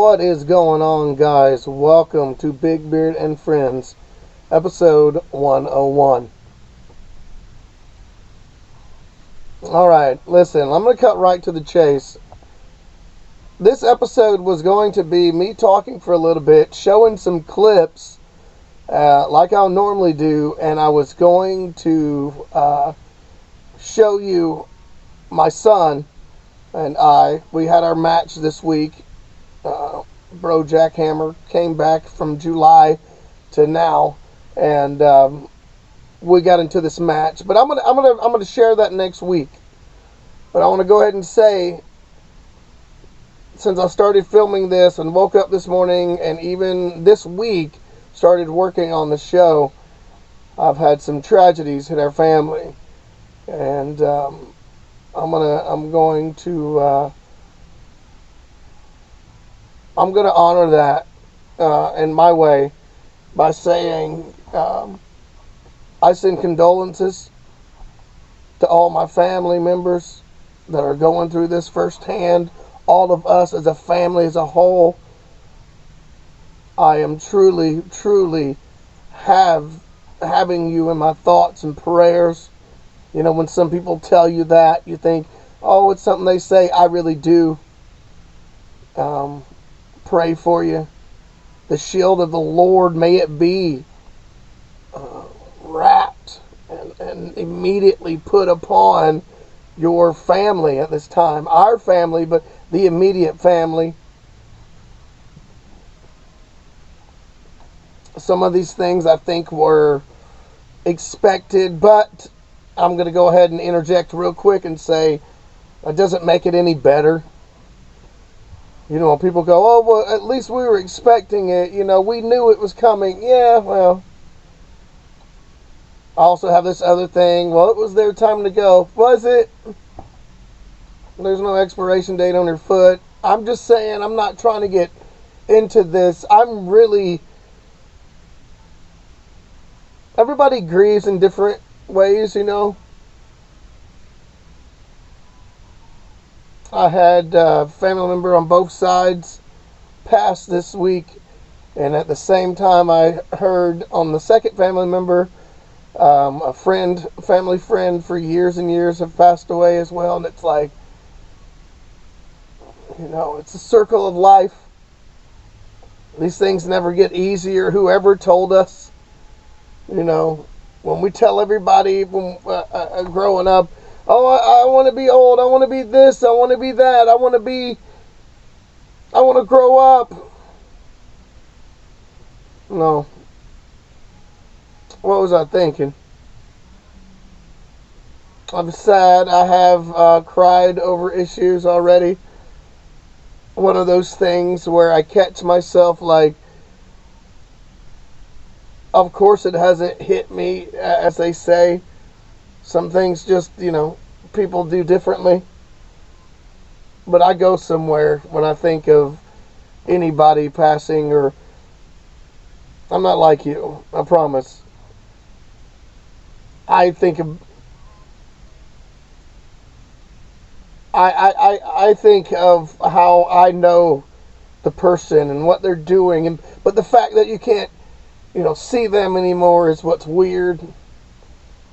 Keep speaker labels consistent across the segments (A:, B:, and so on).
A: What is going on, guys? Welcome to Big Beard and Friends, episode 101. Alright, listen, I'm going to cut right to the chase. This episode was going to be me talking for a little bit, showing some clips, like I'll normally do, and I was going to show you my son and we had our match this week. Bro Jackhammer came back from July to now, and we got into this match. But I'm gonna share that next week. But I want to go ahead and say, since I started filming this and woke up this morning, and even this week started working on the show, I've had some tragedies in our family, and I'm going to honor that in my way by saying I send condolences to all my family members that are going through this firsthand. All of us as a family, as a whole. I am truly having you in my thoughts and prayers. You know, when some people tell you that, you think, oh, it's something they say. I really do. Pray for you. The shield of the Lord, may it be wrapped and immediately put upon your family at this time. Our family, but the immediate family. Some of these things I think were expected, but I'm going to go ahead and interject real quick and say that doesn't make it any better. You know, people go, oh, well, at least we were expecting it. You know, we knew it was coming. Yeah, well. I also have this other thing. Well, it was their time to go. Was it? There's no expiration date on your foot. I'm just saying, I'm not trying to get into this. Everybody grieves in different ways, you know. I had a family member on both sides pass this week, and at the same time I heard on the second family member, a family friend for years and years have passed away as well, and it's like, you know, it's a circle of life. These things never get easier. Whoever told us, you know, when we tell everybody when growing up, oh, I want to be old. I want to be this. I want to be that. I want to grow up. No. What was I thinking? I'm sad. I have cried over issues already. One of those things where I catch myself like, of course it hasn't hit me, as they say. Some things just, you know, people do differently. But I go somewhere when I think of anybody passing, or I'm not like you, I promise. I think of I think of how I know the person and what they're doing, but the fact that you can't, you know, see them anymore is what's weird.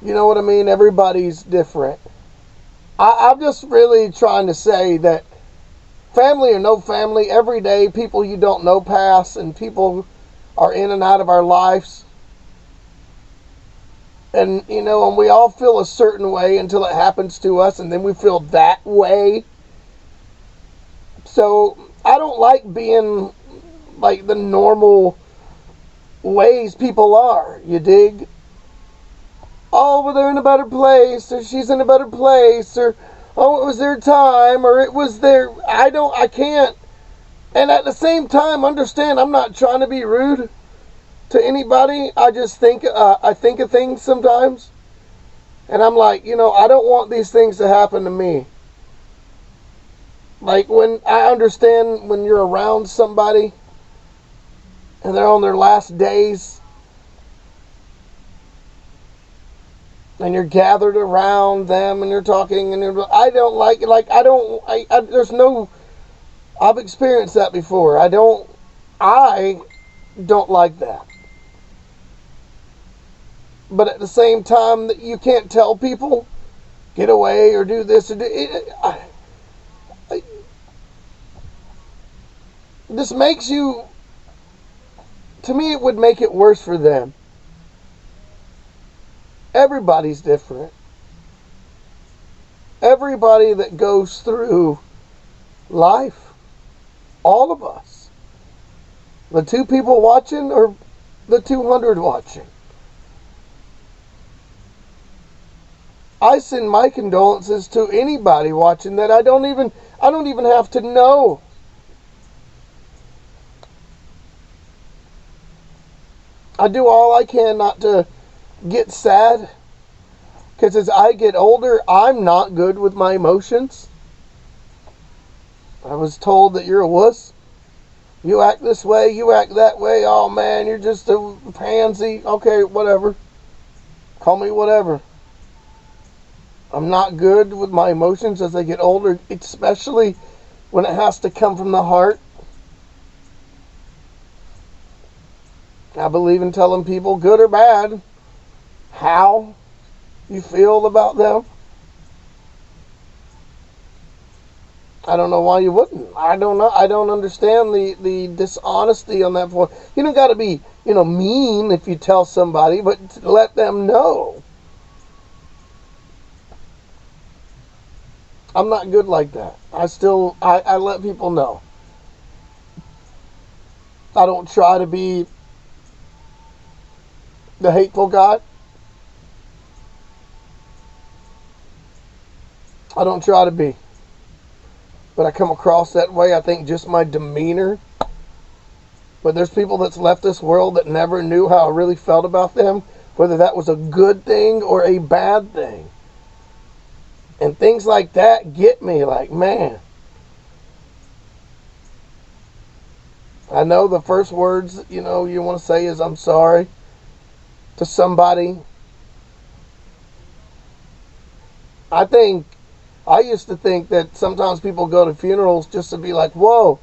A: You know what I mean? Everybody's different. I'm just really trying to say that family or no family, every day people you don't know pass, and people are in and out of our lives. And, you know, and we all feel a certain way until it happens to us, and then we feel that way. So I don't like being like the normal ways people are. You dig? Oh, well, they're in a better place, or she's in a better place, or oh, it was their time, or it was their, I can't. And at the same time, understand, I'm not trying to be rude to anybody. I just think, I think of things sometimes, and I'm like, you know, I don't want these things to happen to me. Like, when I understand when you're around somebody, and they're on their last days, and you're gathered around them, and you're talking, and I don't like, there's no, I've experienced that before. I don't like that. But at the same time, you can't tell people, get away or do this or do it. This makes you, to me, it would make it worse for them. Everybody's different. Everybody that goes through life, all of us, the 2 people watching or the 200 watching. I send my condolences to anybody watching that I don't even have to know. I do all I can not to get sad, because as I get older, I'm not good with my emotions. I was told that you're a wuss. You act this way, you act that way. Oh man, you're just a pansy. Okay, whatever. Call me whatever. I'm not good with my emotions as I get older, especially when it has to come from the heart. I believe in telling people, good or bad, how you feel about them. I don't know why you wouldn't. I don't know. I don't understand the dishonesty on that point. You don't got to be, mean if you tell somebody, but let them know. I'm not good like that. I let people know. I don't try to be the hateful guy. I don't try to be. But I come across that way, I think, just my demeanor. But there's people that's left this world that never knew how I really felt about them, whether that was a good thing or a bad thing. And things like that get me, like, man. I know the first words, you want to say is, I'm sorry to somebody. I used to think that sometimes people go to funerals just to be like, whoa,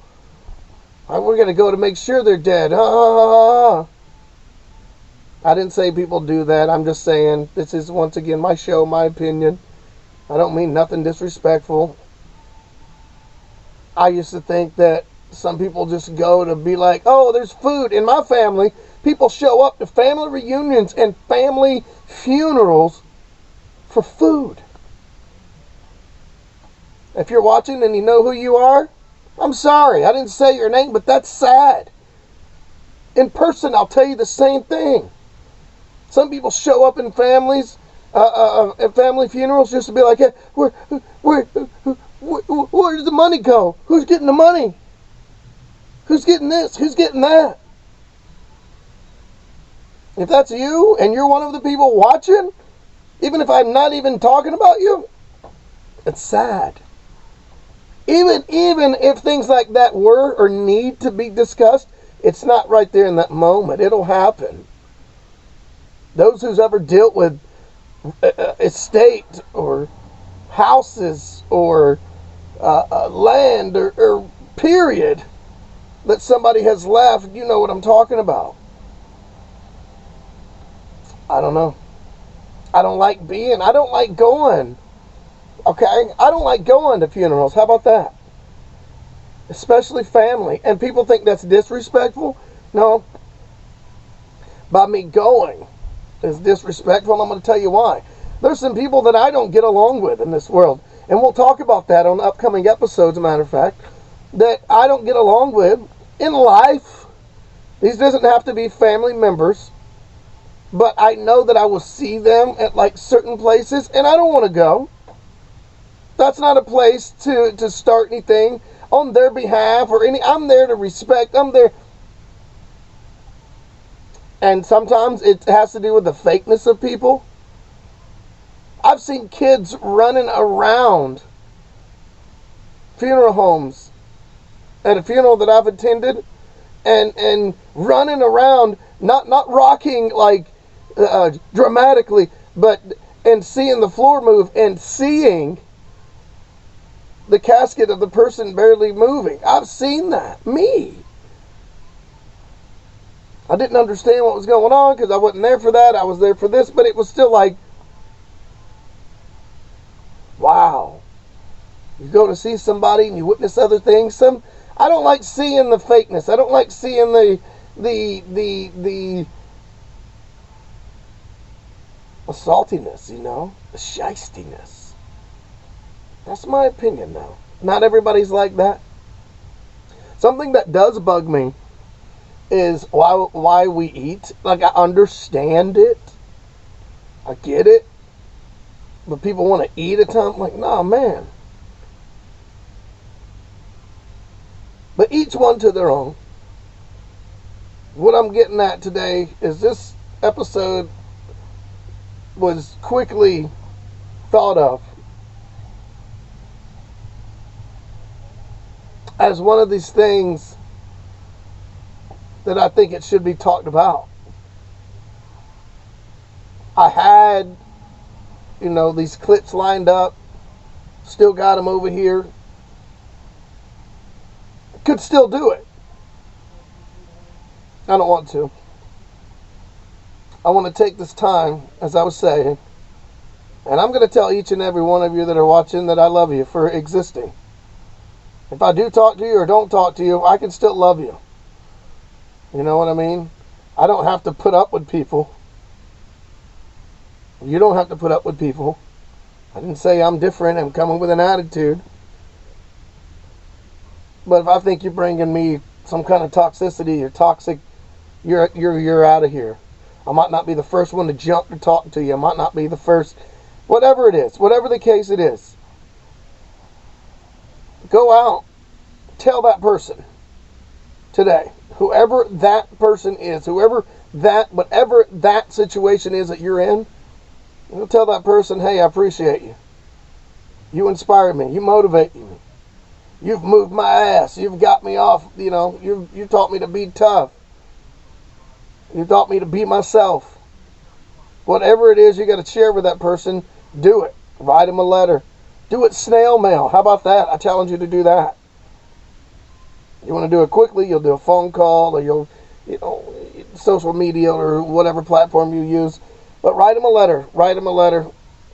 A: we're going to go to make sure they're dead. I didn't say people do that. I'm just saying, this is once again my show, my opinion. I don't mean nothing disrespectful. I used to think that some people just go to be like, oh, there's food. In my family, people show up to family reunions and family funerals for food. If you're watching and you know who you are, I'm sorry. I didn't say your name, but that's sad. In person, I'll tell you the same thing. Some people show up in families, at family funerals, just to be like, hey, where does the money go? Who's getting the money? Who's getting this? Who's getting that? If that's you and you're one of the people watching, even if I'm not even talking about you, it's sad. Even if things like that were or need to be discussed, it's not right there in that moment. It'll happen. Those who's ever dealt with estate or houses or land or period that somebody has left, you know what I'm talking about. I don't know. I don't like going. Okay? I don't like going to funerals. How about that? Especially family. And people think that's disrespectful. No. By me going is disrespectful. I'm going to tell you why. There's some people that I don't get along with in this world. And we'll talk about that on upcoming episodes, as a matter of fact. That I don't get along with in life. These doesn't have to be family members. But I know that I will see them at like certain places. And I don't want to go. That's not a place to start anything on their behalf or any. I'm there to respect. I'm there. And sometimes it has to do with the fakeness of people. I've seen kids running around funeral homes at a funeral that I've attended and running around, not rocking like dramatically, but and seeing the floor move and seeing the casket of the person barely moving. I've seen that. Me. I didn't understand what was going on because I wasn't there for that. I was there for this, but it was still like, wow. You go to see somebody and you witness other things. I don't like seeing the fakeness. I don't like seeing the saltiness, the shystiness. That's my opinion now. Not everybody's like that. Something that does bug me is why we eat. Like, I understand it. I get it. But people want to eat a ton. I'm like, nah, man. But each one to their own. What I'm getting at today is this episode was quickly thought of as one of these things that I think it should be talked about. I had, these clips lined up. Still got them over here. Could still do it. I don't want to. I want to take this time, as I was saying, and I'm going to tell each and every one of you that are watching that I love you for existing. If I do talk to you or don't talk to you, I can still love you. You know what I mean? I don't have to put up with people. You don't have to put up with people. I didn't say I'm different. I'm coming with an attitude. But if I think you're bringing me some kind of toxicity or toxic, you're out of here. I might not be the first one to jump to talk to you. I might not be the first. Whatever it is. Whatever the case it is. Go out. Tell that person today. Whoever that person is. Whatever that situation is that you're in. You'll tell that person, hey, I appreciate you. You inspire me. You motivate me. You've moved my ass. You've got me off. You taught me to be tough. You taught me to be myself. Whatever it is you got to share with that person, do it. Write them a letter. Do it snail mail. How about that? I challenge you to do that. You want to do it quickly, you'll do a phone call, or you'll, social media or whatever platform you use. But write them a letter. Write them a letter.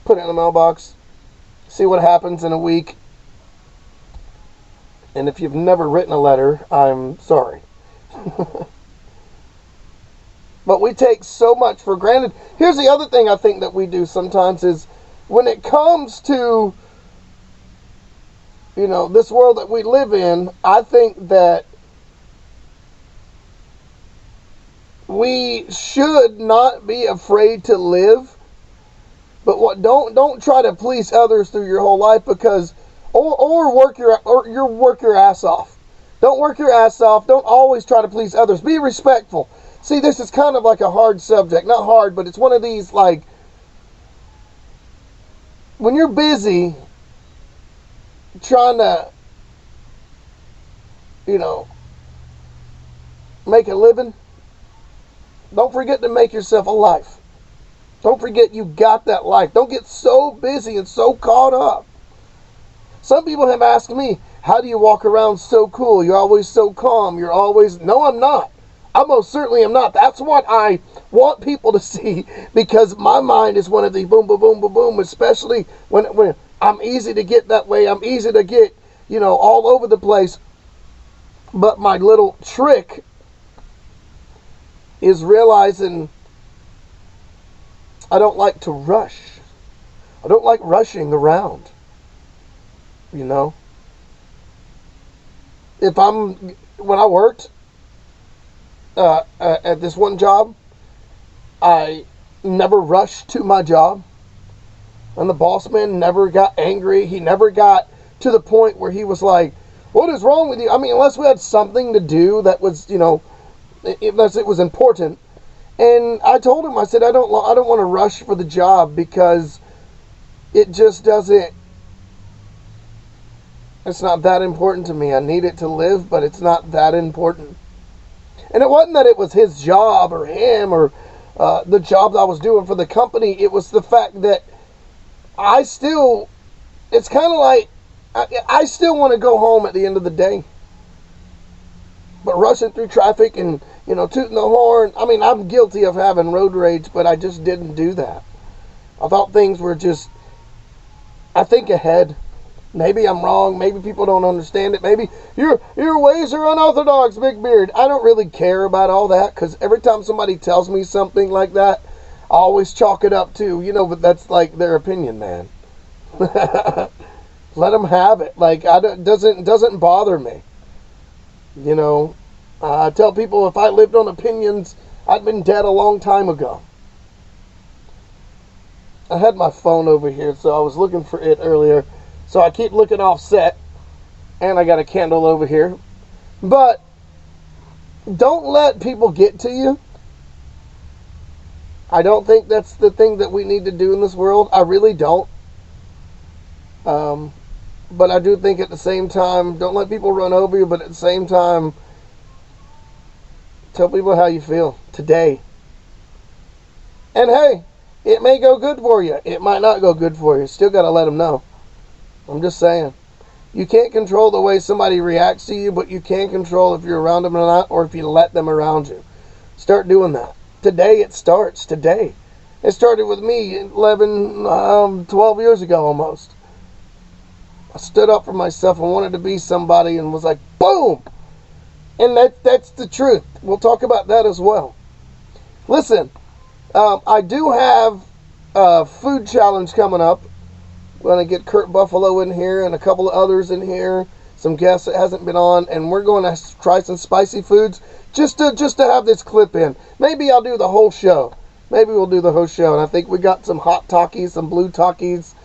A: Put it in the mailbox. See what happens in a week. And if you've never written a letter, I'm sorry. But we take so much for granted. Here's the other thing I think that we do sometimes is when it comes to, this world that we live in, I think that we should not be afraid to live. But don't try to please others through your whole life because or work your ass off. Don't work your ass off. Don't always try to please others. Be respectful. See, this is kind of like a hard subject. Not hard, but it's one of these, like, when you're busy trying to, make a living, don't forget to make yourself a life. Don't forget you got that life. Don't get so busy and so caught up. Some people have asked me, how do you walk around so cool? You're always so calm. You're always... No, I'm not. I most certainly am not. That's what I want people to see because my mind is one of the boom, boom, boom, boom, boom, especially when I'm easy to get that way. I'm easy to get, all over the place. But my little trick is realizing I don't like to rush. I don't like rushing around. When I worked at this one job, I never rushed to my job. And the boss man never got angry. He never got to the point where he was like, what is wrong with you? I mean, unless we had something to do that was, unless it was important. And I told him, I said, I don't want to rush for the job because it just doesn't, it's not that important to me. I need it to live, but it's not that important. And it wasn't that it was his job or him or the job I was doing for the company. It was the fact that it's kind of like I still want to go home at the end of the day. But rushing through traffic and, tooting the horn, I mean, I'm guilty of having road rage, but I just didn't do that. I thought things were just, I think ahead. Maybe I'm wrong. Maybe people don't understand it. Maybe your ways are unorthodox, Big Beard. I don't really care about all that, because every time somebody tells me something like that, I always chalk it up to, but that's like their opinion, man. Let them have it. Like, it doesn't bother me. I tell people if I lived on opinions, I'd been dead a long time ago. I had my phone over here, so I was looking for it earlier. So I keep looking offset, and I got a candle over here. But don't let people get to you. I don't think that's the thing that we need to do in this world. I really don't. But I do think at the same time, don't let people run over you, but at the same time, tell people how you feel today. And hey, it may go good for you. It might not go good for you. Still got to let them know. I'm just saying. You can't control the way somebody reacts to you, but you can control if you're around them or not, or if you let them around you. Start doing that. Today it starts. Today. It started with me 12 years ago almost. I stood up for myself and wanted to be somebody and was like, boom! And that's the truth. We'll talk about that as well. Listen, I do have a food challenge coming up. We're going to get Kurt Buffalo in here and a couple of others in here. Some guests that hasn't been on. And we're going to try some spicy foods just to have this clip in. Maybe I'll do the whole show. Maybe we'll do the whole show. And I think we got some hot Takis, some blue Takis.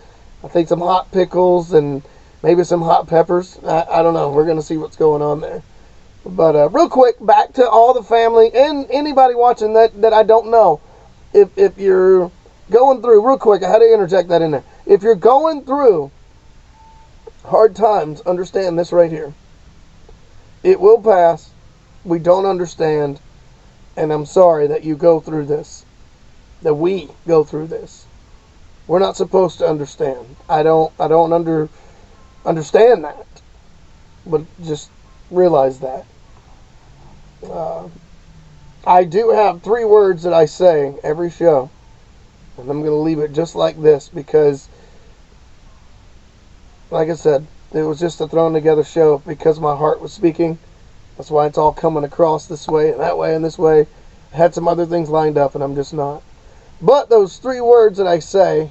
A: I think some hot pickles and maybe some hot peppers. I don't know. We're going to see what's going on there. But real quick, back to all the family and anybody watching that I don't know. If you're going through, real quick, I had to interject that in there. If you're going through hard times, understand this right here. It will pass. We don't understand. And I'm sorry that you go through this. That we go through this. We're not supposed to understand. I don't understand that. But just realize that. I do have 3 words that I say every show. And I'm going to leave it just like this because, like I said, it was just a thrown together show because my heart was speaking. That's why it's all coming across this way and that way and this way. I had some other things lined up and I'm just not. But those 3 words that I say,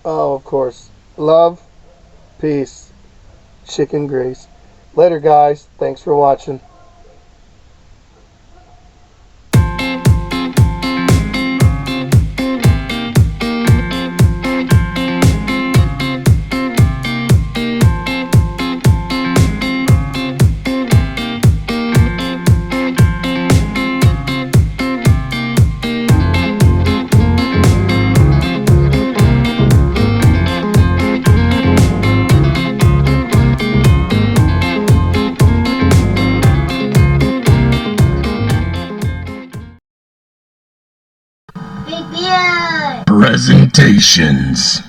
A: oh, of course, love, peace, chicken grease. Later, guys. Thanks for watching.
B: Presentations.